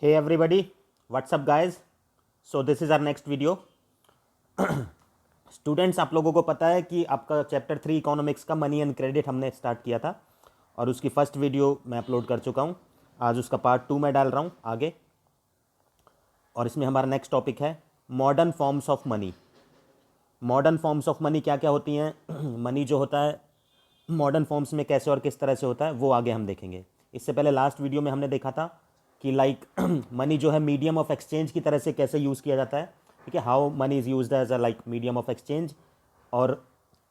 Hey everybody, what's up guys? So this is our next video. Students, आप लोगों को पता है कि आपका चैप्टर 3 इकोनॉमिक्स का मनी एंड क्रेडिट हमने स्टार्ट किया था और उसकी फर्स्ट वीडियो मैं अपलोड कर चुका हूँ। आज उसका पार्ट 2 मैं डाल रहा हूँ आगे, और इसमें हमारा नेक्स्ट टॉपिक है modern forms of money. Modern forms of money क्या क्या होती हैं, मनी जो होता है मॉडर्न फॉर्म्स में कैसे और किस तरह से होता है वो आगे हम देखेंगे। इससे पहले लास्ट वीडियो में हमने देखा था कि मनी जो है मीडियम ऑफ एक्सचेंज की तरह से कैसे यूज़ किया जाता है। ठीक है, how money is used as a medium of exchange, और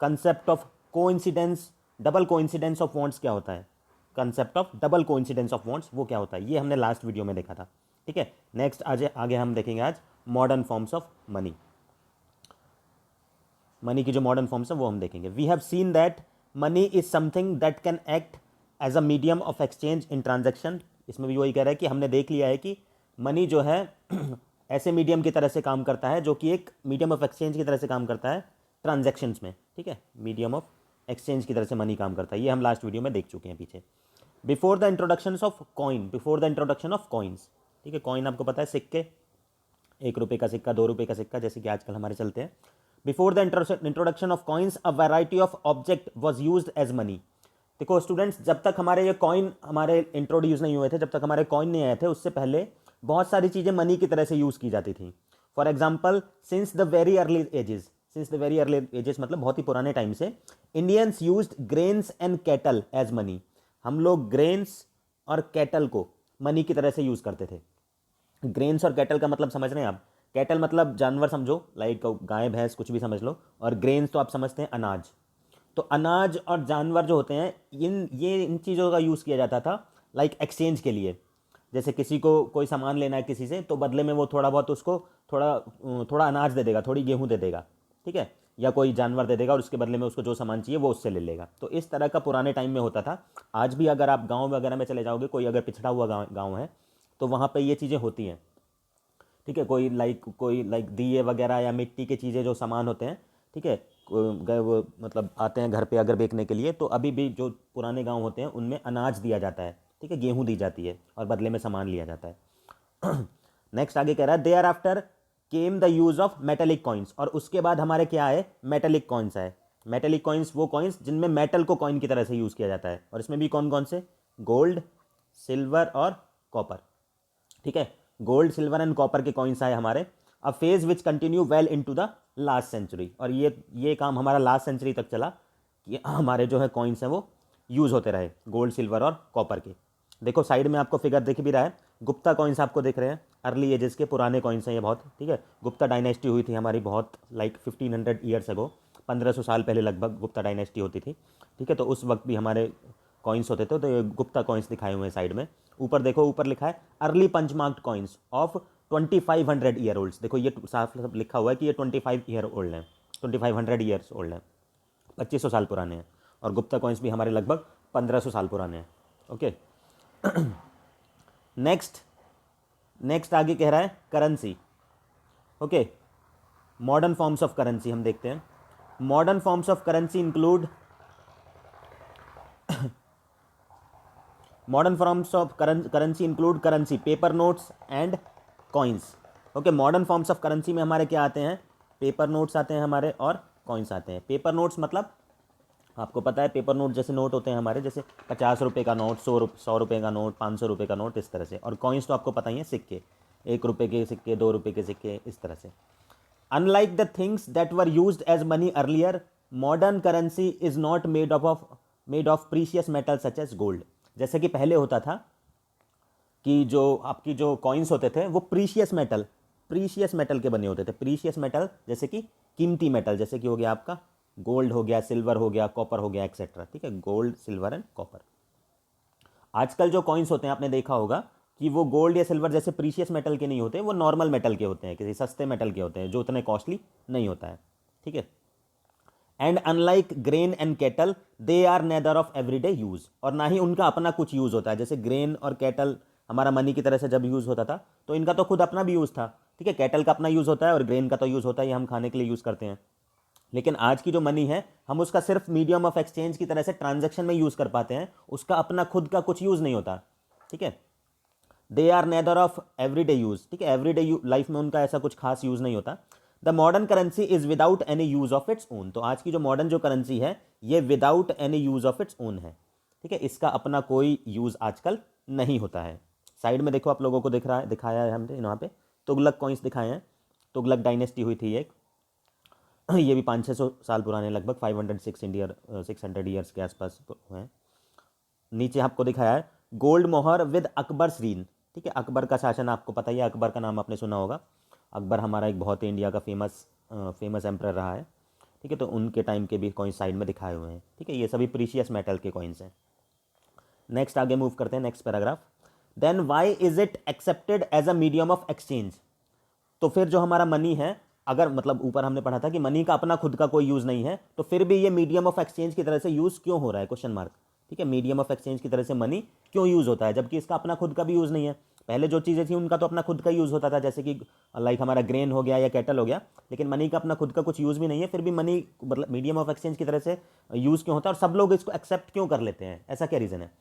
concept of coincidence, double coincidence of wants क्या होता है, concept of double coincidence of wants वो क्या होता है, ये हमने लास्ट वीडियो में देखा था। ठीक है, नेक्स्ट आज आगे हम देखेंगे आज modern forms of money. Money की जो मॉडर्न फॉर्म्स है वो हम देखेंगे। We have seen that money is something that can act as a medium of exchange in transaction. इसमें भी वही कह रहा है कि हमने देख लिया है कि मनी जो है ऐसे मीडियम की तरह से काम करता है जो कि एक मीडियम ऑफ एक्सचेंज की तरह से काम करता है ट्रांजैक्शंस में। ठीक है, मीडियम ऑफ एक्सचेंज की तरह से मनी काम करता है, ये हम लास्ट वीडियो में देख चुके हैं पीछे। Before the introduction of coin, before the introduction of coins. ठीक है, कॉइन आपको पता है सिक्के, 1 रुपये का सिक्का, 2 रुपये का सिक्का, जैसे कि आजकल हमारे चलते हैं। Before the introduction of coins a variety of object was used as money. देखो स्टूडेंट्स, जब तक हमारे ये कॉइन हमारे इंट्रोड्यूस नहीं हुए थे, जब तक हमारे कॉइन नहीं आए थे, उससे पहले बहुत सारी चीज़ें मनी की तरह से यूज़ की जाती थी। For example, since the very early ages, since the very early ages मतलब बहुत ही पुराने टाइम से, Indians used grains and cattle as money. हम लोग ग्रेन्स और कैटल को मनी की तरह से यूज़ करते थे। ग्रेन्स और कैटल का मतलब समझ रहे हैं आप? कैटल मतलब जानवर समझो, लाइक गाय भैंस कुछ भी समझ लो, और ग्रेन्स तो आप समझते हैं अनाज। तो अनाज और जानवर जो होते हैं, इन चीज़ों का यूज़ किया जाता था एक्सचेंज के लिए। जैसे किसी को कोई सामान लेना है किसी से, तो बदले में वो थोड़ा बहुत उसको थोड़ा अनाज दे देगा, थोड़ी गेहूँ दे देगा। ठीक है, या कोई जानवर दे देगा और उसके बदले में उसको जो सामान चाहिए वो उससे ले लेगा। तो इस तरह का पुराने टाइम में होता था। आज भी अगर आप गाँव वगैरह में चले जाओगे, कोई अगर पिछड़ा हुआ गाँव है, तो वहाँ पर ये चीज़ें होती हैं। ठीक है, कोई दिए वगैरह या मिट्टी की चीज़ें जो सामान होते हैं, ठीक है, वो मतलब आते हैं घर पे अगर बेचने के लिए, तो अभी भी जो पुराने गांव होते हैं उनमें अनाज दिया जाता है। ठीक है, गेहूं दी जाती है और बदले में सामान लिया जाता है। नेक्स्ट आगे कह रहा है thereafter came the use of metallic coins, और उसके बाद हमारे क्या आए, मेटेलिक कॉइन्स आए। मेटेलिक कॉइन्स वो कॉइन्स जिनमें मेटल को कॉइन की तरह से यूज़ किया जाता है, और इसमें भी कौन कौन से, गोल्ड, सिल्वर और कॉपर। ठीक है, गोल्ड, सिल्वर एंड कॉपर के कॉइन्स आए हमारे। A phase which continue well into the last century, और ये काम हमारा लास्ट सेंचुरी तक चला कि हमारे जो है कॉइन्स हैं वो यूज़ होते रहे, गोल्ड, सिल्वर और कॉपर के। देखो साइड में आपको फिगर दिख भी रहा है, गुप्ता कॉइन्स आपको दिख रहे हैं, अर्ली एजेस के पुराने कॉइन्स हैं ये बहुत। ठीक है, गुप्ता डायनेस्टी हुई थी हमारी बहुत, 1500 ईयर्स अगो, 1500 साल पहले लगभग गुप्ता डायनेस्टी होती थी। ठीक है, तो उस वक्त भी हमारे कॉइन्स होते थे। तो ये गुप्ता कॉइन्स दिखाए हुए हैं साइड में। ऊपर देखो, ऊपर लिखा है early punch-marked coins of 2500 year olds. देखो ये साफ लिखा हुआ है कि ये 25 ईयर ओल्ड हैं, 2500 ईयर्स ओल्ड हैं, 2500 साल पुराने हैं। और गुप्ता कॉइन्स भी हमारे लगभग 1500 साल पुराने हैं। ओके, नेक्स्ट आगे कह रहा है currency. Okay, modern forms of currency हम देखते हैं। Modern forms of currency include modern forms of currency include currency, paper notes and coins. Okay, modern forms of currency में हमारे क्या आते हैं, पेपर नोट्स आते हैं हमारे और कॉइन्स आते हैं। पेपर नोट्स मतलब आपको पता है, पेपर नोट जैसे नोट होते हैं हमारे, जैसे 50 रुपये का नोट, 100 रुपये का नोट, 500 रुपये का नोट, इस तरह से। और कॉइन्स तो आपको पता ही है, सिक्के, 1 रुपये के सिक्के, 2 रुपये के सिक्के, इस तरह से। Unlike the things that were used as money earlier, modern currency is not made of precious metal such as gold. जैसे कि पहले होता था कि जो आपकी जो कॉइन्स होते थे वो प्रीशियस मेटल के बने होते थे। प्रीशियस मेटल जैसे कि कीमती मेटल, जैसे कि हो गया आपका गोल्ड, हो गया सिल्वर, हो गया कॉपर, हो गया एक्सेट्रा। ठीक है, गोल्ड, सिल्वर एंड कॉपर। आजकल जो कॉइन्स होते हैं आपने देखा होगा कि वो गोल्ड या सिल्वर जैसे प्रीशियस मेटल के नहीं होते, वो नॉर्मल मेटल के होते हैं, किसी सस्ते मेटल के होते हैं जो उतने कॉस्टली नहीं होता है। ठीक है, and unlike grain and cattle they are neither of everyday use, और ना ही उनका अपना कुछ यूज होता है। जैसे ग्रेन और कैटल हमारा मनी की तरह से जब यूज होता था, तो इनका तो खुद अपना भी यूज था। ठीक है, कैटल का अपना यूज होता है और ग्रेन का तो यूज होता है, ये हम खाने के लिए यूज करते हैं। लेकिन आज की जो मनी है, हम उसका सिर्फ मीडियम ऑफ एक्सचेंज की तरह से ट्रांजैक्शन में यूज कर पाते हैं, उसका अपना खुद का कुछ यूज नहीं होता। ठीक है, they are neither of everyday use, ठीक है, एवरीडे लाइफ में उनका ऐसा कुछ खास यूज़ नहीं होता। The modern currency is without any use of its own, तो आज की जो मॉडर्न जो करेंसी है ये without any use of its own है, ठीक है, इसका अपना कोई यूज़ आजकल नहीं होता है। साइड में देखो आप लोगों को दिख रहा है, दिखाया है हमने यहाँ पे तुगलक कॉइन्स दिखाए हैं, तुगलक डायनेस्टी हुई थी एक, ये भी 500-600 साल पुराने, लगभग 600 ईयर्स के आसपास हैं। नीचे आपको दिखाया है गोल्ड मोहर विद अकबर श्रीन, ठीक है, अकबर का शासन आपको पता ही है, अकबर का नाम आपने सुना होगा। अकबर हमारा एक बहुत ही इंडिया का फेमस एम्परर रहा है, ठीक है, तो उनके टाइम के भी कॉइन्स साइड में दिखाए हुए हैं, ठीक है, ये सभी प्रीशियस मेटल के कॉइन्स हैं। नेक्स्ट आगे मूव करते हैं, next paragraph. Then why is it accepted as a medium of exchange, तो फिर जो हमारा मनी है, अगर मतलब ऊपर हमने पढ़ा था कि मनी का अपना खुद का कोई यूज़ नहीं है, तो फिर भी ये मीडियम ऑफ एक्सचेंज की तरह से यूज़ क्यों हो रहा है, क्वेश्चन मार्क, ठीक है, मीडियम ऑफ एक्सचेंज की तरह से मनी क्यों यूज़ होता है, जबकि इसका अपना खुद का भी यूज़ नहीं है। पहले जो चीज़ें थी उनका तो अपना खुद का यूज़ होता था, जैसे कि लाइक हमारा ग्रेन हो गया या कैटल हो गया, लेकिन मनी का अपना खुद का कुछ यूज़ भी नहीं है, फिर भी मनी मतलब मीडियम ऑफ एक्सचेंज की तरह से यूज़ क्यों होता है, और सब लोग इसको एक्सेप्ट क्यों कर लेते हैं, ऐसा क्या रीज़न है।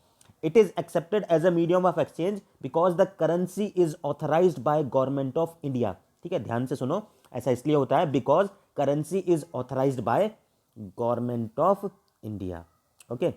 It is accepted as a medium of exchange because the currency is authorised by government of India, ठीक है, ध्यान से सुनो, ऐसा इसलिए होता है because currency is authorised by government of India, okay.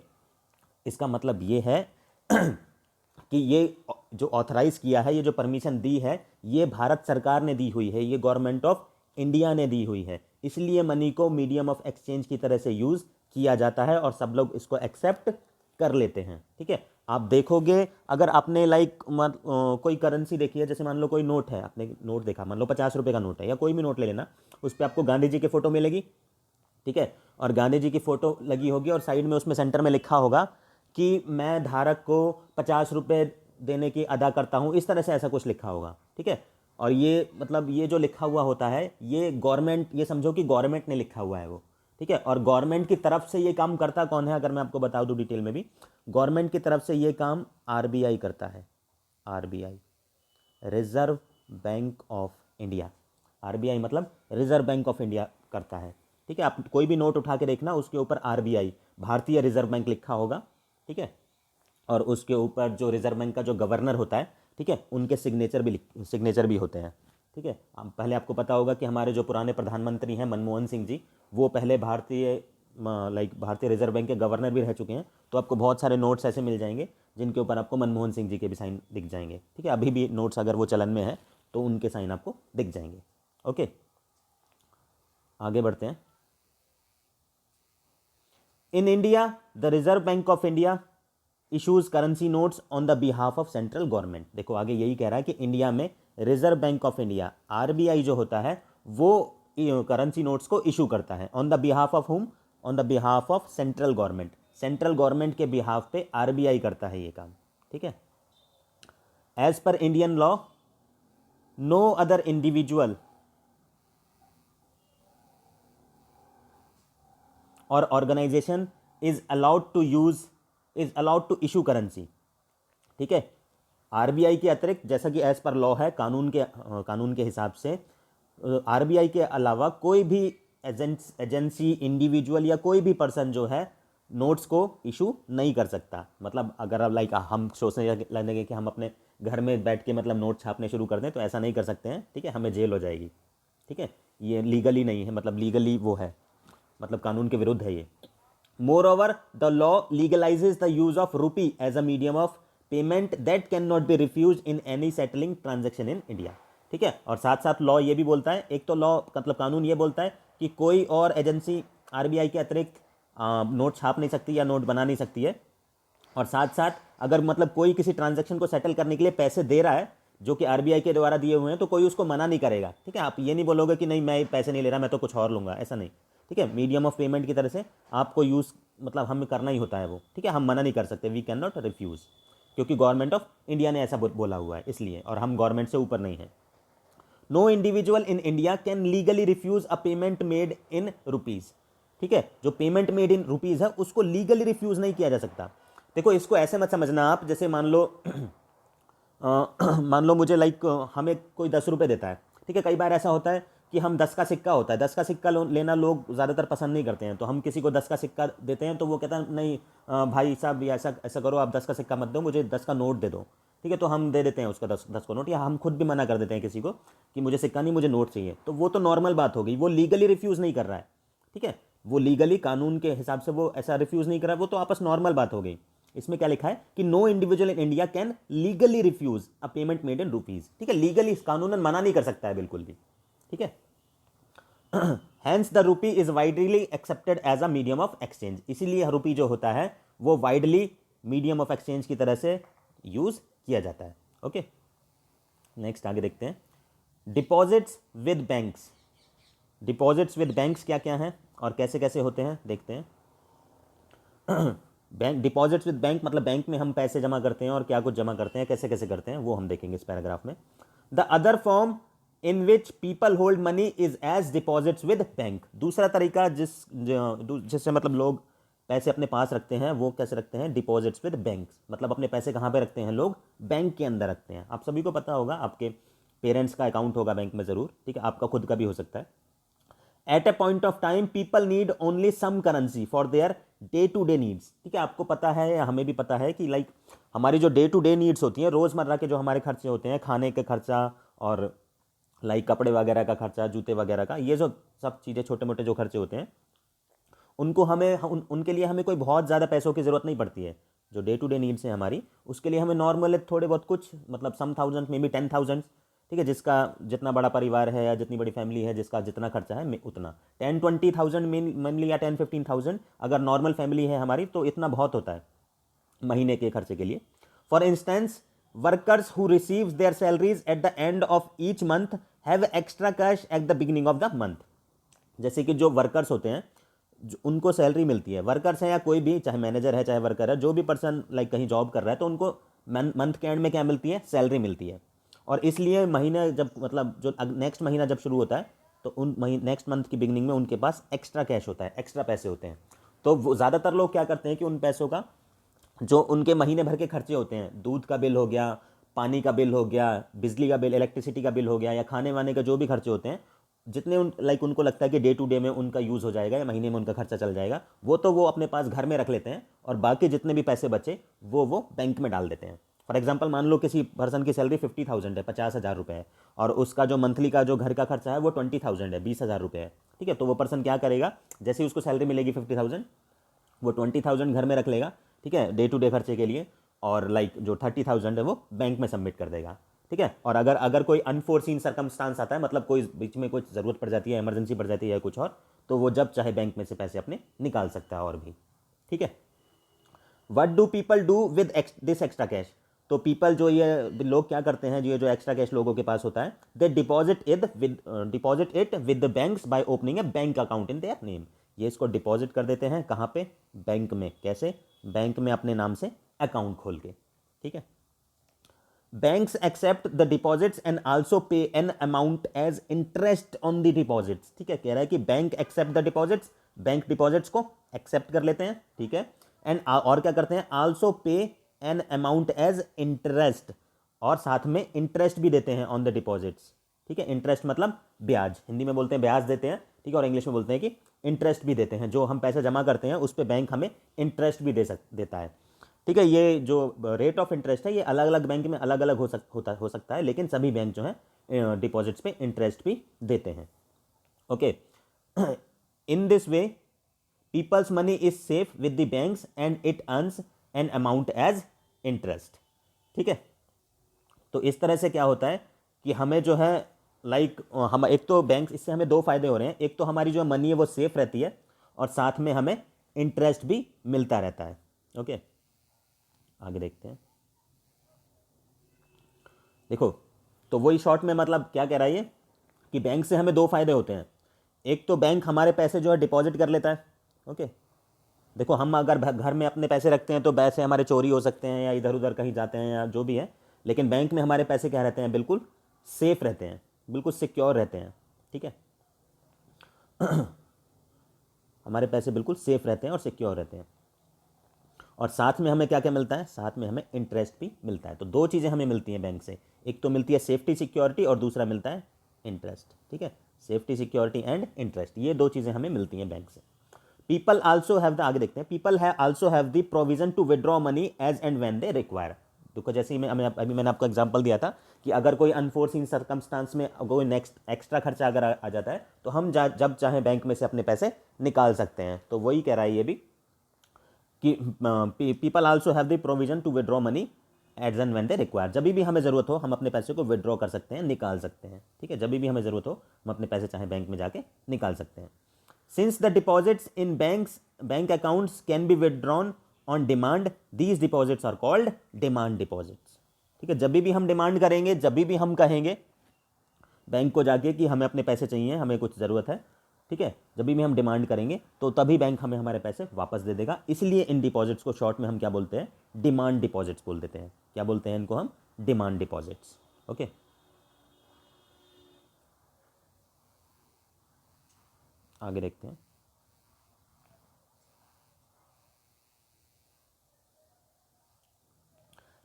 इसका मतलब ये है कि ये जो ऑथराइज किया है, ये जो परमिशन दी है, ये भारत सरकार ने दी हुई है, ये गवर्नमेंट ऑफ इंडिया ने दी हुई है, इसलिए मनी को मीडियम ऑफ एक्सचेंज की तरह से यूज़ किया जाता है और सब लोग इसको एक्सेप्ट कर लेते हैं, ठीक है। आप देखोगे अगर आपने लाइक कोई करेंसी देखी है, जैसे मान लो कोई नोट है, आपने नोट देखा, मान लो 50 रुपये का नोट है या कोई भी नोट ले लेना, उस पर आपको गांधी जी की फ़ोटो मिलेगी, ठीक है, और गांधी जी की फ़ोटो लगी होगी और साइड में उसमें सेंटर में लिखा होगा कि मैं धारक को 50 रुपये देने की अदा करता हूँ, इस तरह से ऐसा कुछ लिखा होगा, ठीक है। और ये मतलब ये जो लिखा हुआ होता है ये गवर्नमेंट, ये समझो कि गवर्नमेंट ने लिखा हुआ है वो, ठीक है, और गवर्नमेंट की तरफ से ये काम करता कौन है, अगर मैं आपको बता दूं डिटेल में भी, गवर्नमेंट की तरफ से ये काम आरबीआई करता है, RBI, reserve bank of India, RBI मतलब रिजर्व बैंक ऑफ इंडिया करता है, ठीक है। आप कोई भी नोट उठा के देखना, उसके ऊपर आरबीआई, भारतीय रिजर्व बैंक लिखा होगा, ठीक है, और उसके ऊपर जो रिजर्व बैंक का जो गवर्नर होता है, ठीक है, उनके सिग्नेचर भी होते हैं, ठीक है। पहले आपको पता होगा कि हमारे जो पुराने प्रधानमंत्री हैं मनमोहन सिंह जी, वो पहले भारतीय रिजर्व बैंक के गवर्नर भी रह चुके हैं, तो आपको बहुत सारे नोट्स ऐसे मिल जाएंगे जिनके ऊपर आपको मनमोहन सिंह जी के भी साइन दिख जाएंगे, ठीक है। अभी भी नोट्स अगर वो चलन में है तो उनके साइन आपको दिख जाएंगे, ओके। आगे बढ़ते हैं। In India the reserve bank of India issues currency notes on the behalf of central government, देखो आगे यही कह रहा है कि इंडिया में reserve bank of India RBI जो होता है वो करेंसी नोट्स को इशू करता है, on the behalf of whom, on the behalf of central government, सेंट्रल गवर्नमेंट के बिहाफ पे आरबीआई करता है ये काम, ठीक है। As per Indian law no other individual और organization is allowed to issue currency, ठीक है। आरबीआई के अतिरिक्त, जैसा कि एज पर लॉ है, कानून के हिसाब से आरबीआई के अलावा कोई भी एजेंसी, इंडिविजुअल या कोई भी पर्सन जो है नोट्स को इशू नहीं कर सकता। मतलब अगर अब लाइक हम सोचने लगेंगे कि हम अपने घर में बैठ के मतलब नोट छापने शुरू कर दें, तो ऐसा नहीं कर सकते हैं, ठीक है, हमें जेल हो जाएगी, ठीक है, ये लीगली नहीं है, मतलब लीगली वो है, मतलब कानून के विरुद्ध है ये। Moreover the law legalizes the use of rupee as a medium of payment that can not be refuse in any settling transaction in India, ठीक है। और साथ साथ लॉ ये भी बोलता है, एक तो लॉ मतलब कानून ये बोलता है कि कोई और एजेंसी आरबीआई के अतिरिक्त नोट छाप नहीं सकती या नोट बना नहीं सकती है, और साथ साथ अगर मतलब कोई किसी ट्रांजैक्शन को सेटल करने के लिए पैसे दे रहा है जो कि आरबीआई के द्वारा दिए हुए हैं, तो कोई उसको मना नहीं करेगा, ठीक है। आप ये नहीं बोलोगे कि नहीं मैं पैसे नहीं ले रहा, मैं तो कुछ और लूँगा, ऐसा नहीं, ठीक है। मीडियम ऑफ पेमेंट की तरह से आपको यूज़ मतलब हमें करना ही होता है वो, ठीक है, हम मना नहीं कर सकते, वी कैन नॉट रिफ्यूज़, क्योंकि गवर्नमेंट ऑफ इंडिया ने ऐसा बोला हुआ है इसलिए, और हम गवर्नमेंट से ऊपर नहीं है। No individual in India can legally refuse a payment made in rupees, ठीक है, जो पेमेंट मेड इन रुपीज़ है उसको लीगली रिफ्यूज़ नहीं किया जा सकता। देखो इसको ऐसे मत समझना आप, जैसे मान लो मान लो मुझे लाइक हमें कोई 10 रुपये देता है, ठीक है। कई बार ऐसा होता है कि हम 10 का सिक्का होता है, 10 का सिक्का लेना लोग ज़्यादातर पसंद नहीं करते हैं, तो हम किसी को 10 का सिक्का देते हैं तो वो कहता है नहीं भाई साहब ये ऐसा ऐसा करो, आप 10 का सिक्का मत दो, मुझे 10 का नोट दे दो, ठीक है, तो हम दे देते हैं उसका 10 को नोट, या हम खुद भी मना कर देते हैं किसी को कि मुझे सिक्का नहीं, मुझे नोट चाहिए, तो वो तो नॉर्मल बात हो गई, वो लीगली रिफ्यूज़ नहीं कर रहा है। ठीक है, वो लीगली कानून के हिसाब से वो ऐसा रिफ्यूज़ नहीं कर रहा है, वो तो आपस नॉर्मल बात हो गई। इसमें क्या लिखा है कि no individual in India can legally refuse a payment made in rupees. ठीक है, लीगली कानूनन मना नहीं कर सकता है बिल्कुल भी। ठीक है, hence the rupee is widely accepted as a medium of exchange, इसीलिए रूपी जो होता है वो वाइडली मीडियम ऑफ एक्सचेंज की तरह से यूज किया जाता है। ओके, नेक्स्ट आगे देखते हैं, deposits with banks. Deposits with banks क्या क्या हैं और कैसे कैसे होते हैं देखते हैं। बैंक डिपॉजिट्स विद बैंक मतलब बैंक में हम पैसे जमा करते हैं और क्या कुछ जमा करते हैं, कैसे कैसे करते हैं, वो हम देखेंगे इस पैराग्राफ में। The other form in which people hold money is as deposits with bank. दूसरा तरीका जिससे मतलब लोग पैसे अपने पास रखते हैं वो कैसे रखते हैं, डिपॉजिट्स विद बैंक, मतलब अपने पैसे कहाँ पे रखते हैं लोग, बैंक के अंदर रखते हैं। आप सभी को पता होगा, आपके पेरेंट्स का अकाउंट होगा बैंक में ज़रूर। ठीक है, आपका खुद का भी हो सकता है। At a point of time people need only some currency for their day to day needs. ठीक है, आपको पता है या हमें भी पता है कि लाइक हमारी जो डे टू डे नीड्स होती हैं, रोज़मर्रा के जो हमारे खर्चे होते हैं, खाने के खर्चा और लाइक कपड़े वगैरह का खर्चा, जूते वगैरह का, ये जो सब चीज़ें छोटे मोटे जो खर्चे होते हैं उनको हमें उनके लिए हमें कोई बहुत ज़्यादा पैसों की ज़रूरत नहीं पड़ती है। जो डे टू डे नीड्स हैं हमारी, उसके लिए हमें नॉर्मल थोड़े बहुत कुछ मतलब सम थाउजेंड मे बी 10,000। ठीक है, जिसका जितना बड़ा परिवार है या जितनी बड़ी फैमिली है, जिसका जितना खर्चा है उतना 10-20,000 मंथली या 10-15,000 अगर नॉर्मल फैमिली है हमारी, तो इतना बहुत होता है महीने के खर्चे के लिए। For instance workers who receives there salaries at the end of each month have extra cash at the beginning of the month. जैसे कि जो वर्कर्स होते हैं, जो उनको सैलरी मिलती है, वर्कर्स हैं या कोई भी, चाहे मैनेजर है चाहे वर्कर है, जो भी पर्सन लाइक कहीं जॉब कर रहा है, तो उनको मंथ के एंड में क्या मिलती है, सैलरी मिलती है। और इसलिए महीने जब मतलब जो नेक्स्ट महीना जब शुरू होता है, तो उन नेक्स्ट मंथ की बिगनिंग में उनके पास एक्स्ट्रा कैश होता है, एक्स्ट्रा पैसे होते हैं। तो वो ज़्यादातर लोग क्या करते हैं कि उन पैसों का जो उनके महीने भर के खर्चे होते हैं, दूध का बिल हो गया, पानी का बिल हो गया, बिजली का बिल, इलेक्ट्रिसिटी का बिल हो गया, या खाने वाने का जो भी खर्चे होते हैं, जितने उनको लगता है कि डे टू डे में उनका यूज़ हो जाएगा या महीने में उनका खर्चा चल जाएगा, वो अपने पास घर में रख लेते हैं, और बाकी जितने भी पैसे बचे वो बैंक में डाल देते हैं। फॉर एग्जाम्पल, मान लो किसी पर्सन की सैलरी 50,000 है, 50,000 रुपये है, और उसका जो मंथली का जो घर का खर्चा है वो 20,000 है, 20,000 रुपये है। ठीक है, तो वो पर्सन क्या करेगा, जैसे ही उसको सैलरी मिलेगी 50,000, वो 20,000 घर में रख लेगा। ठीक है, डे टू डे खर्चे के लिए, और लाइक जो 30,000 है वो बैंक में सबमिट कर देगा। ठीक है, और अगर कोई अनफोर्सीन सर्कमस्टांस आता है, मतलब कोई बीच में कुछ ज़रूरत पड़ जाती है, इमरजेंसी पड़ जाती है या कुछ और, तो वो जब चाहे बैंक में से पैसे अपने निकाल सकता है और भी। ठीक है, what do people do with this extra cash. तो पीपल जो ये लोग क्या करते हैं, ये जो एक्स्ट्रा कैश लोगों के पास होता है, they deposit it with the banks by opening a bank account in their name. ये इसको डिपॉजिट कर देते हैं कहाँ पे, बैंक में। कैसे, बैंक में अपने नाम से अकाउंट खोल के। ठीक है, banks accept the deposits and also pay an amount as interest on the deposits. ठीक है, कह रहा है कि bank accept the deposits, bank deposits को एक्सेप्ट कर लेते हैं। ठीक है, एंड और क्या करते हैं, also pay an amount as interest, और साथ में इंटरेस्ट भी देते हैं ऑन द डिपॉजिट्स। ठीक है, इंटरेस्ट मतलब ब्याज, हिंदी में बोलते हैं ब्याज देते हैं। ठीक है, और इंग्लिश में बोलते हैं कि इंटरेस्ट भी देते हैं। जो हम पैसे जमा करते हैं उस पर बैंक हमें इंटरेस्ट भी देता है। ठीक है, ये जो रेट ऑफ इंटरेस्ट है ये अलग अलग बैंक में अलग अलग हो सकता है, लेकिन सभी बैंक जो है डिपॉजिट्स पे इंटरेस्ट भी देते हैं। Okay, in this way people's money is safe with the banks and it earns an amount as interest. ठीक है, तो इस तरह से क्या होता है कि हमें जो है लाइक हम एक तो बैंक, इससे हमें दो फायदे हो रहे हैं। एक तो हमारी जो मनी है वो सेफ रहती है, और साथ में हमें इंटरेस्ट भी मिलता रहता है। ओके, आगे देखते हैं। देखो, तो वही शॉर्ट में मतलब क्या कह रहा है ये, कि बैंक से हमें दो फायदे होते हैं। एक तो बैंक हमारे पैसे जो है डिपॉजिट कर लेता है। ओके, देखो हम अगर घर में अपने पैसे रखते हैं तो पैसे हमारे चोरी हो सकते हैं या इधर उधर कहीं जाते हैं या जो भी है, लेकिन बैंक में हमारे पैसे क्या रहते हैं, बिल्कुल सेफ रहते हैं, बिल्कुल सिक्योर रहते हैं। ठीक है, हमारे पैसे बिल्कुल सेफ रहते हैं और सिक्योर रहते हैं, और साथ में हमें क्या क्या मिलता है, साथ में हमें इंटरेस्ट भी मिलता है। तो दो चीज़ें हमें मिलती हैं बैंक से, एक तो मिलती है सेफ्टी सिक्योरिटी और दूसरा मिलता है इंटरेस्ट। ठीक है, सेफ्टी सिक्योरिटी एंड इंटरेस्ट, ये दो चीज़ें हमें मिलती हैं बैंक से। पीपल आल्सो हैव द, आगे देखते हैं, पीपल है also have the provision to withdraw money as and when they require. देखो जैसे ही अभी मैंने आपको एग्जांपल दिया था कि अगर कोई अनफोर्सिन सर्कमस्टांस में कोई नेक्स्ट एक्स्ट्रा खर्चा अगर आ जाता है तो हम जब चाहें बैंक में से अपने पैसे निकाल सकते हैं। तो वही कह रहा है ये भी कि people also have the provision to withdraw money as and when they require. जब भी हमें ज़रूरत हो हम अपने पैसे को विड्रॉ कर सकते हैं, निकाल सकते हैं। ठीक है, जब भी हमें ज़रूरत हो हम अपने पैसे चाहे बैंक में जाके निकाल सकते हैं। Since the deposits in bank accounts can be withdrawn on demand, these deposits are called demand deposits. ठीक है, जब भी हम डिमांड करेंगे, जब भी हम कहेंगे बैंक को जाके कि हमें अपने पैसे चाहिए, हमें कुछ ज़रूरत है, ठीक है, जब भी हम डिमांड करेंगे तो तभी बैंक हमें हमारे पैसे वापस दे देगा। इसलिए इन डिपॉजिट्स को शॉर्ट में हम क्या बोलते हैं, डिमांड डिपॉजिट्स बोल देते हैं। क्या बोलते हैं इनको हम, डिमांड डिपॉजिट्स। ओके, आगे देखते हैं।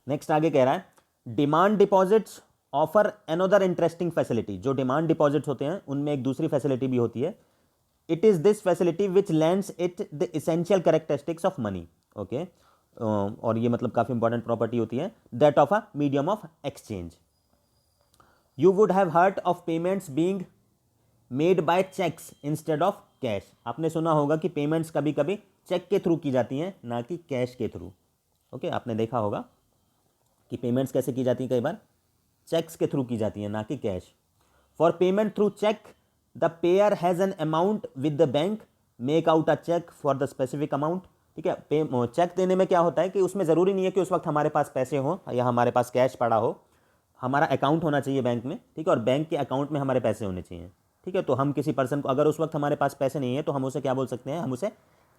नेक्स्ट आगे कह रहा है demand deposits offer another interesting facility. जो डिमांड डिपॉजिट्स होते हैं उनमें एक दूसरी फैसिलिटी भी होती है। It is this facility which lends it the essential characteristics of money. Okay, और ये मतलब काफी इंपॉर्टेंट प्रॉपर्टी होती है, that of a medium of exchange. You would have heard of payments being made by cheques instead of cash. आपने सुना होगा कि पेमेंट्स कभी कभी चेक के थ्रू की जाती हैं, ना कि कैश के थ्रू। ओके, आपने देखा होगा कि पेमेंट्स कैसे की जाती हैं, कई बार चेक्स के थ्रू की जाती हैं, ना कि cash. For payment through cheque the payer has an amount with the bank, make out a cheque for the specific amount. ठीक है, चेक देने में क्या होता है कि उसमें ज़रूरी नहीं है कि उस वक्त हमारे पास पैसे हों या हमारे पास कैश पड़ा हो, हमारा अकाउंट होना चाहिए बैंक में। ठीक है, और बैंक के अकाउंट में हमारे पैसे होने चाहिए। ठीक है, तो हम किसी पर्सन को, अगर उस वक्त हमारे पास पैसे नहीं है तो हम उसे क्या बोल सकते हैं, हम उसे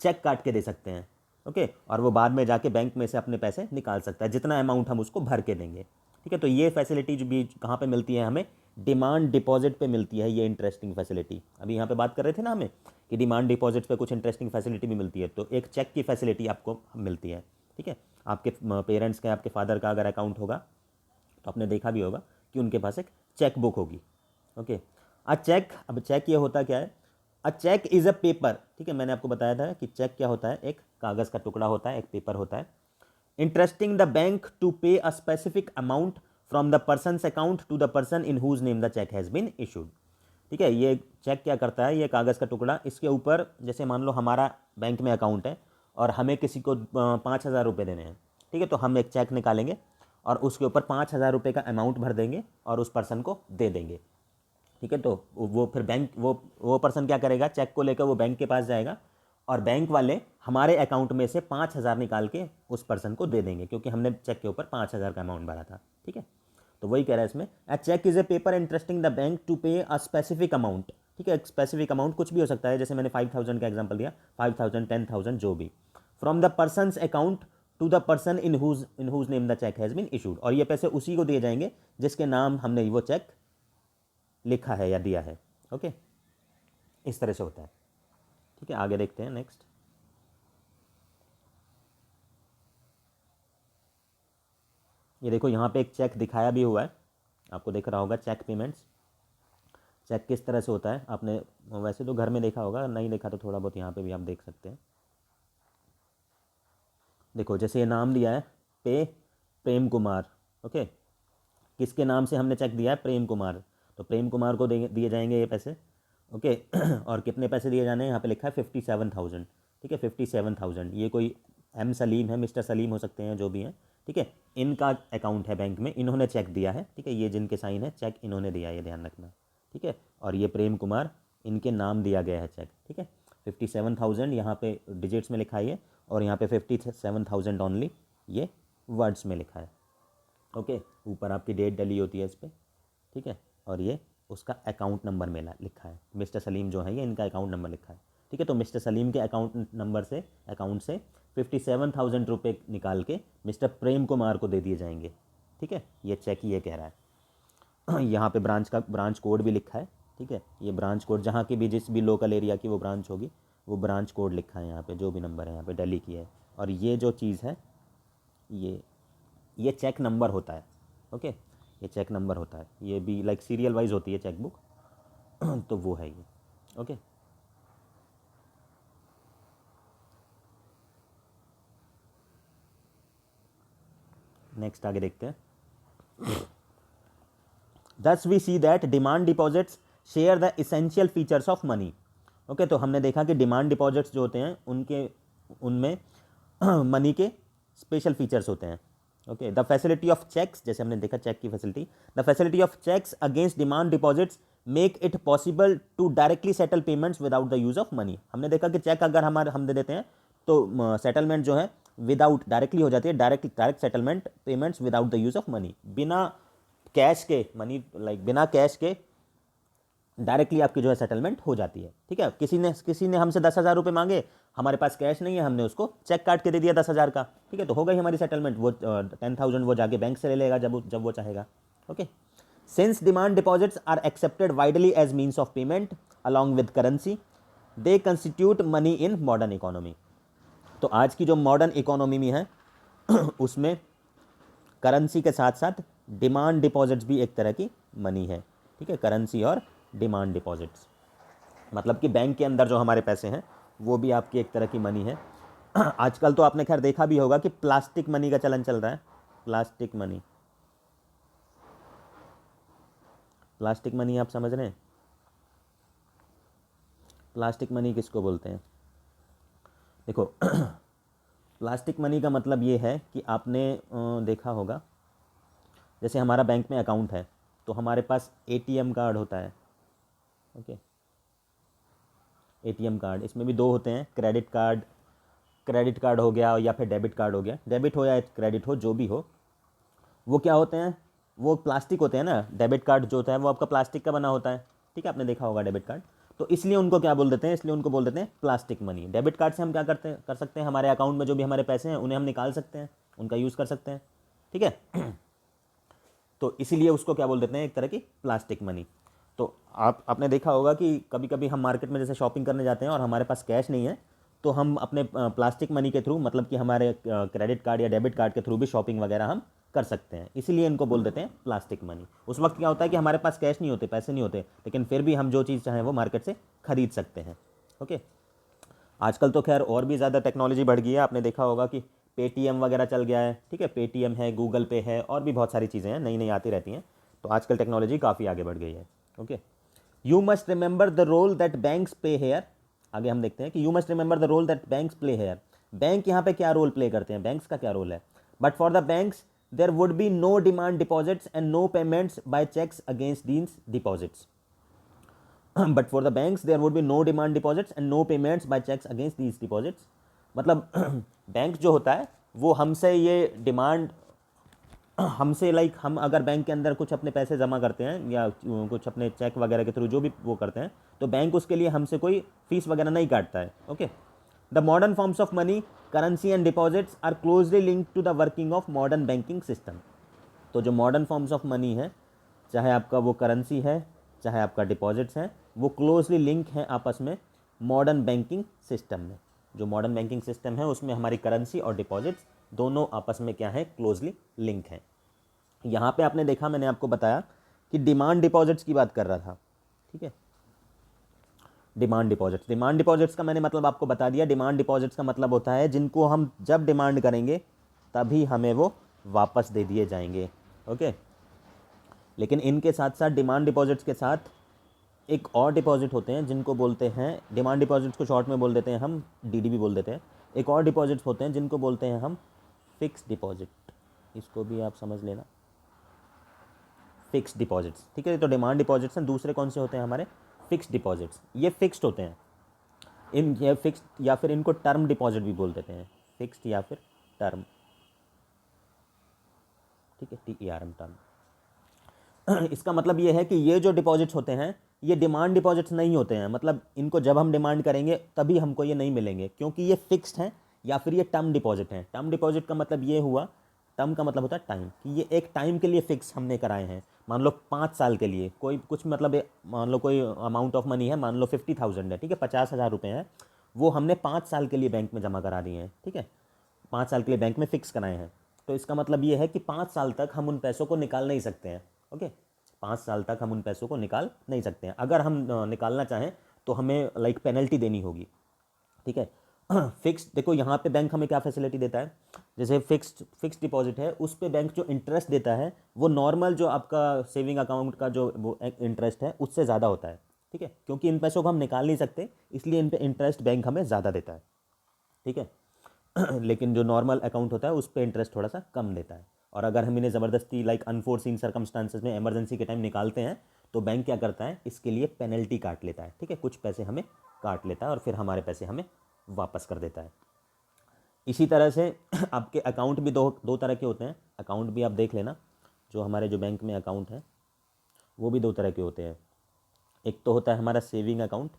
चेक काट के दे सकते हैं। ओके, और वो बाद में जाके बैंक में से अपने पैसे निकाल सकता है, जितना अमाउंट हम उसको भर के देंगे। ठीक है, तो ये फैसिलिटी जो भी कहाँ पे मिलती है, हमें डिमांड डिपॉजिट पे मिलती है। ये इंटरेस्टिंग फैसिलिटी अभी यहाँ पे बात कर रहे थे ना हमें कि डिमांड डिपॉजिट पे कुछ इंटरेस्टिंग फैसिलिटी भी मिलती है, तो एक चेक की फैसिलिटी आपको मिलती है। ठीक है, आपके पेरेंट्स का, आपके फादर का अगर अकाउंट होगा तो आपने देखा भी होगा कि उनके पास एक चेक बुक होगी। ओके, अ चेक, अब चेक ये होता क्या है, अ चेक इज़ अ पेपर। ठीक है, मैंने आपको बताया था कि चेक क्या होता है, एक कागज़ का टुकड़ा होता है, एक पेपर होता है। Interesting the bank to pay a specific amount from the person's account to the person in whose name the cheque has been issued. ठीक है, ये चेक क्या करता है, ये कागज़ का टुकड़ा, इसके ऊपर जैसे मान लो हमारा बैंक में अकाउंट है और हमें किसी को 5,000 रुपये देने हैं। ठीक है, तो हम एक चेक निकालेंगे और उसके ऊपर 5,000 रुपये का अमाउंट भर देंगे और उस पर्सन को दे देंगे। ठीक है, तो वो फिर बैंक, वो पर्सन क्या करेगा, चेक को लेकर वो बैंक के पास जाएगा और बैंक वाले हमारे अकाउंट में से 5,000 निकाल के उस पर्सन को दे देंगे, क्योंकि हमने चेक के ऊपर 5,000 का अमाउंट भरा था। ठीक है, तो वही कह रहा है इसमें, a cheque is a paper interesting the bank to pay a specific amount. ठीक है, स्पेसिफिक अमाउंट कुछ भी हो सकता है, जैसे मैंने 5,000 का एग्जाम्पल दिया, 5,000, 10,000, जो भी, from the person account to the person in whose name the cheque has been issued. और ये पैसे उसी को दिए जाएंगे जिसके नाम हमने वो चेक लिखा है या दिया है। ओके, इस तरह से होता है। ठीक है, आगे देखते हैं नेक्स्ट। ये देखो यहाँ पे एक चेक दिखाया भी हुआ है, आपको दिख रहा होगा, चेक पेमेंट्स। चेक किस तरह से होता है, आपने वैसे तो घर में देखा होगा, नहीं देखा तो थोड़ा बहुत यहाँ पे भी आप देख सकते हैं। देखो जैसे ये नाम दिया है, पे प्रेम कुमार। ओके, किसके नाम से हमने चेक दिया है, प्रेम कुमार, तो प्रेम कुमार को दिए जाएंगे ये पैसे। ओके, और कितने पैसे दिए जाने हैं, यहाँ पे लिखा है 57,000। ठीक है, 57,000, ये कोई एम सलीम है, मिस्टर सलीम हो सकते हैं, जो भी हैं। ठीक है, इनका अकाउंट है बैंक में, इन्होंने चेक दिया है। ठीक है, ये जिनके साइन है, चेक इन्होंने दिया है, ये ध्यान रखना। ठीक है, और ये प्रेम कुमार, इनके नाम दिया गया है चेक। ठीक है, 57,000 यहाँ पे डिजिट्स में लिखा है, और यहाँ पे 57,000 ओनली ये वर्ड्स में लिखा है। ओके, ऊपर आपकी डेट डली होती है इस पर। ठीक है, और ये उसका अकाउंट नंबर में लिखा है, मिस्टर सलीम जो है ये इनका अकाउंट नंबर लिखा है। ठीक है, तो मिस्टर सलीम के अकाउंट नंबर से, अकाउंट से 57,000 रुपये निकाल के मिस्टर प्रेम कुमार को दे दिए जाएंगे। ठीक है, ये चेक ये कह रहा है। यहाँ पे ब्रांच कोड भी लिखा है। ठीक है, ये ब्रांच कोड जहाँ की भी, जिस भी लोकल एरिया की वो ब्रांच होगी, वो ब्रांच कोड लिखा है यहाँ पे, जो भी नंबर है यहाँ पे दिल्ली की है। और ये जो चीज़ है, ये चेक नंबर होता है। ओके, ये चेक नंबर होता है, ये भी लाइक सीरियल वाइज होती है चेक बुक। तो वो है ये। ओके, नेक्स्ट आगे देखते हैं। Thus we see that demand deposits share the essential features of money. Okay तो हमने देखा कि डिमांड डिपॉजिट्स जो होते हैं उनमें मनी के स्पेशल फीचर्स होते हैं। Okay the facility of cheques, जैसे हमने देखा चेक की facility, the facility of cheques against demand deposits make it possible to directly settle payments without the use of money. हमने देखा कि चेक अगर हम दे देते हैं तो सेटलमेंट जो है विदाउट डायरेक्टली हो जाती है, direct settlement payments without the use of money, बिना कैश के, मनी लाइक बिना कैश के डायरेक्टली आपकी जो है सेटलमेंट हो जाती है। ठीक है, किसी ने हमसे 10,000 रुपये मांगे, हमारे पास कैश नहीं है, हमने उसको चेक काट के दे दिया 10,000 का, ठीक है, तो हो गई हमारी सेटलमेंट। वो 10,000 वो जाके बैंक से ले लेगा जब वो चाहेगा। Okay, since demand deposits are accepted widely as means of payment along with currency, they constitute money in modern economy. तो आज की जो मॉडर्न इकोनॉमी में है उसमें करेंसी के साथ साथ डिमांड डिपॉजिट्स भी एक तरह की मनी है। ठीक है, करेंसी और डिमांड डिपॉजिट्स, मतलब कि बैंक के अंदर जो हमारे पैसे हैं वो भी आपकी एक तरह की मनी है। आजकल तो आपने खैर देखा भी होगा कि प्लास्टिक मनी का चलन चल रहा है। प्लास्टिक मनी, प्लास्टिक मनी आप समझ रहे हैं? प्लास्टिक मनी किसको बोलते हैं? देखो प्लास्टिक मनी का मतलब ये है कि आपने देखा होगा, जैसे हमारा बैंक में अकाउंट है तो हमारे पास एटीएम कार्ड होता है। ओके, एटीएम कार्ड, इसमें भी दो होते हैं, क्रेडिट कार्ड हो गया या फिर डेबिट कार्ड हो गया। डेबिट हो या क्रेडिट हो, जो भी हो, वो क्या होते हैं? वो प्लास्टिक होते हैं ना। डेबिट कार्ड जो होता है वो आपका प्लास्टिक का बना होता है। ठीक है, आपने देखा होगा डेबिट कार्ड। तो इसलिए उनको क्या बोल देते हैं? इसलिए उनको बोल देते हैं प्लास्टिक मनी। डेबिट कार्ड से हम क्या कर सकते हैं? हमारे अकाउंट में जो भी हमारे पैसे हैं उन्हें हम निकाल सकते हैं, उनका यूज़ कर सकते हैं। ठीक है तो इसीलिए उसको क्या बोल देते हैं? एक तरह की प्लास्टिक मनी। तो आपने देखा होगा कि कभी कभी हम मार्केट में जैसे शॉपिंग करने जाते हैं और हमारे पास कैश नहीं है, तो हम अपने प्लास्टिक मनी के थ्रू, मतलब कि हमारे क्रेडिट कार्ड या डेबिट कार्ड के थ्रू भी शॉपिंग वगैरह हम कर सकते हैं। इसीलिए इनको बोल देते हैं प्लास्टिक मनी। उस वक्त क्या होता है कि हमारे पास कैश नहीं होते, पैसे नहीं होते, लेकिन फिर भी हम जो चीज़ चाहें वो मार्केट से खरीद सकते हैं। ओके, आजकल तो खैर और भी ज़्यादा टेक्नोलॉजी बढ़ गई है। आपने देखा होगा कि पेटीएम वगैरह चल गया है। ठीक है, पेटीएम है, गूगल पे है, और भी बहुत सारी चीज़ें हैं, नई नई आती रहती हैं। तो आजकल टेक्नोलॉजी काफ़ी आगे बढ़ गई है। Okay, you must remember the role that banks play here. आगे हम देखते हैं कि you must remember the role that banks play here. Bank यहाँ पे क्या रोल प्ले करते हैं, बैंक्स का क्या रोल है? But for the banks there would be no demand deposits and no payments by cheques against these deposits. But for the banks there would be no demand deposits and no payments by cheques against these deposits. मतलब bank जो होता है वो हमसे ये demand, हमसे like हम अगर बैंक के अंदर कुछ अपने पैसे जमा करते हैं या कुछ अपने चेक वगैरह के थ्रू जो भी वो करते हैं, तो बैंक उसके लिए हमसे कोई फीस वगैरह नहीं काटता है। Okay, the modern forms of money, currency and deposits are closely linked to the working of modern banking system. तो जो मॉडर्न फॉर्म्स ऑफ मनी है, चाहे आपका वो करेंसी है, चाहे आपका डिपॉजिट्स हैं, वो क्लोजली लिंक हैं आपस में मॉडर्न बैंकिंग सिस्टम में। जो मॉडर्न बैंकिंग सिस्टम है उसमें हमारी करेंसी और डिपॉजिट्स दोनों आपस में क्या है? क्लोजली लिंक हैं। यहाँ पे आपने देखा, मैंने आपको बताया कि डिमांड डिपॉजिट्स की बात कर रहा था। ठीक है, डिमांड डिपॉजिट्स का मैंने मतलब आपको बता दिया। डिमांड डिपॉजिट्स का मतलब होता है जिनको हम जब डिमांड करेंगे तभी हमें वो वापस दे दिए जाएंगे। ओके, लेकिन इनके साथ साथ डिमांड डिपॉजिट्स के साथ एक और डिपॉजिट होते हैं जिनको बोलते हैं, डिमांड डिपॉजिट्स को शॉर्ट में बोल देते हैं हम डीडी भी बोल देते हैं। एक और डिपॉजिट्स होते हैं जिनको बोलते हैं हम फिक्स डिपॉजिट। इसको भी आप समझ लेना, फिक्स डिपॉजिट्स। ठीक है, तो डिमांड डिपॉजिट्स हैं, दूसरे कौन से होते हैं हमारे? Fix deposits. ये फिक्स्ड होते हैं, ये फिक्स्ड या फिर इनको टर्म डिपॉजिट भी बोल देते हैं, फिक्स्ड या फिर टर्म। ठीक है, TERM, टर्म। इसका मतलब ये है कि ये जो डिपॉजिट्स होते हैं ये डिमांड डिपॉजिट्स नहीं होते हैं। मतलब इनको जब हम डिमांड करेंगे तभी हमको ये नहीं मिलेंगे, क्योंकि ये फिक्स्ड हैं, या फिर ये टर्म डिपॉजिट हैं। टर्म डिपॉजिट का मतलब ये हुआ, टर्म का मतलब होता है टाइम, कि ये एक टाइम के लिए फिक्स हमने कराए हैं। मान लो 5 साल के लिए कोई कुछ, मतलब मान लो कोई अमाउंट ऑफ मनी है, मान लो 50,000 है। ठीक है, 50,000 रुपये हैं, वो हमने 5 साल के लिए बैंक में जमा करा दिए हैं। ठीक है, 5 साल के लिए बैंक में फ़िक्स कराए हैं। तो इसका मतलब ये है कि 5 साल तक हम उन पैसों को निकाल नहीं सकते हैं। ओके, 5 साल तक हम उन पैसों को निकाल नहीं सकते हैं। अगर हम निकालना चाहें तो हमें लाइक पेनल्टी देनी होगी। ठीक है फिक्स्ड, देखो यहाँ पे बैंक हमें क्या फैसिलिटी देता है, जैसे फिक्स्ड डिपॉजिट है उस पे बैंक जो इंटरेस्ट देता है वो नॉर्मल जो आपका सेविंग अकाउंट का जो वो इंटरेस्ट है उससे ज़्यादा होता है। ठीक है, क्योंकि इन पैसों को हम निकाल नहीं सकते, इसलिए इन पे इंटरेस्ट बैंक हमें ज़्यादा देता है। ठीक है। लेकिन जो नॉर्मल अकाउंट होता है उस पर इंटरेस्ट थोड़ा सा कम देता है। और अगर हम इन्हें ज़बरदस्ती लाइक अनफोर्सिन सर्कमस्टांसेस में इमरजेंसी के टाइम निकालते हैं तो बैंक क्या करता है, इसके लिए पेनल्टी काट लेता है। ठीक है, कुछ पैसे हमें काट लेता है और फिर हमारे पैसे हमें वापस कर देता है। इसी तरह से आपके अकाउंट भी दो दो तरह के होते हैं। अकाउंट भी आप देख लेना, जो हमारे जो बैंक में अकाउंट है वो भी दो तरह के होते हैं। एक तो होता है हमारा सेविंग अकाउंट,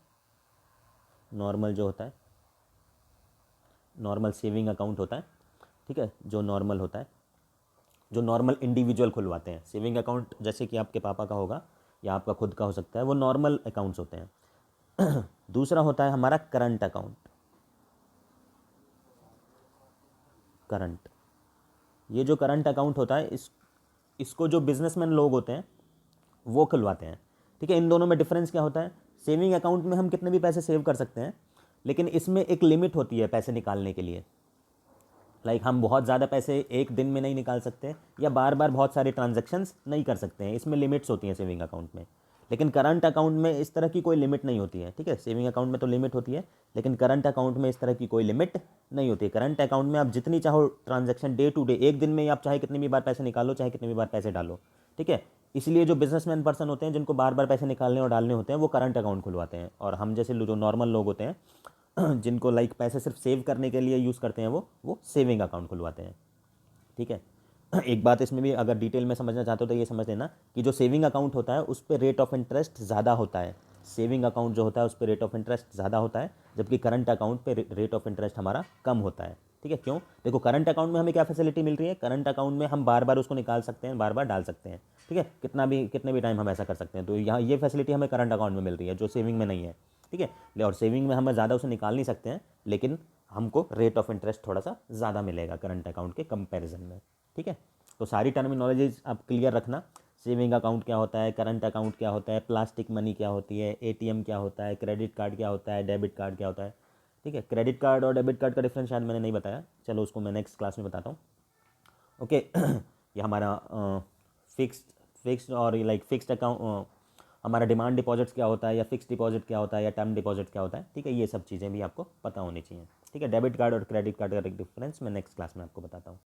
नॉर्मल जो होता है, नॉर्मल सेविंग अकाउंट होता है। ठीक है, जो नॉर्मल होता है, जो नॉर्मल इंडिविजुअल खुलवाते हैं सेविंग अकाउंट, जैसे कि आपके पापा का होगा या आपका खुद का हो सकता है, वो नॉर्मल अकाउंट्स होते हैं। दूसरा होता है हमारा करंट अकाउंट। करंट, ये जो करंट अकाउंट होता है इसको जो बिजनेसमैन लोग होते हैं वो खुलवाते हैं। ठीक है, इन दोनों में डिफरेंस क्या होता है, सेविंग अकाउंट में हम कितने भी पैसे सेव कर सकते हैं, लेकिन इसमें एक लिमिट होती है पैसे निकालने के लिए। लाइक हम बहुत ज़्यादा पैसे एक दिन में नहीं निकाल सकते या बार बार बहुत सारे ट्रांजैक्शंस नहीं कर सकते हैं, इसमें लिमिट्स होती हैं सेविंग अकाउंट में। लेकिन करंट अकाउंट में इस तरह की कोई लिमिट नहीं होती है। ठीक है, सेविंग अकाउंट में तो लिमिट होती है, लेकिन करंट अकाउंट में इस तरह की कोई लिमिट नहीं होती है। करंट अकाउंट में आप जितनी चाहो ट्रांजैक्शन डे टू डे, एक दिन में आप चाहे कितनी भी बार पैसे निकालो, चाहे कितनी भी बार पैसे डालो। ठीक है, इसलिए जो बिजनेसमैन पर्सन होते हैं जिनको बार बार पैसे निकालने और डालने होते हैं वो करंट अकाउंट खुलवाते हैं, और हम जैसे जो नॉर्मल लोग होते हैं जिनको लाइक पैसे सिर्फ सेव करने के लिए यूज़ करते हैं वो सेविंग अकाउंट खुलवाते हैं। ठीक है। एक बात इसमें भी अगर डिटेल में समझना चाहते हो तो ये समझ लेना कि जो सेविंग अकाउंट होता है उस पर रेट ऑफ इंटरेस्ट ज़्यादा होता है। सेविंग अकाउंट जो होता है उस पर रेट ऑफ इंटरेस्ट ज़्यादा होता है, जबकि करंट अकाउंट पे रेट ऑफ इंटरेस्ट हमारा कम होता है। ठीक है, क्यों? देखो करंट अकाउंट में हमें क्या फैसिलिटी मिल रही है, करंट अकाउंट में हम बार बार उसको निकाल सकते हैं, बार बार डाल सकते हैं। ठीक है, कितने भी टाइम हम ऐसा कर सकते हैं, तो यहाँ ये फैसिलिटी हमें करंट अकाउंट में मिल रही है जो सेविंग में नहीं है। ठीक है, और सेविंग में हम ज़्यादा उसे निकाल नहीं सकते हैं, लेकिन हमको रेट ऑफ इंटरेस्ट थोड़ा सा ज़्यादा मिलेगा करंट अकाउंट के कंपैरिजन में। ठीक है, तो सारी टर्मिनोलॉजीज आप क्लियर रखना, सेविंग अकाउंट क्या होता है, करंट अकाउंट क्या होता है, प्लास्टिक मनी क्या होती है, एटीएम क्या होता है, क्रेडिट कार्ड क्या होता है, डेबिट कार्ड क्या होता है। ठीक है, क्रेडिट कार्ड और डेबिट कार्ड का डिफरेंस शायद मैंने नहीं बताया, चलो उसको मैं नेक्स्ट क्लास में बताता हूँ। ओके। ये हमारा फिक्स्ड और लाइक फिक्स्ड अकाउंट, हमारा डिमांड डिपॉजिट्स क्या होता है, या फिक्स्ड डिपॉजिट क्या होता है, या टर्म डिपॉजिट क्या होता है। ठीक है, ये सब चीज़ें भी आपको पता होनी चाहिए। ठीक है, डेबिट कार्ड और क्रेडिट कार्ड का डिफरेंस मैं नेक्स्ट क्लास में आपको बताता हूँ।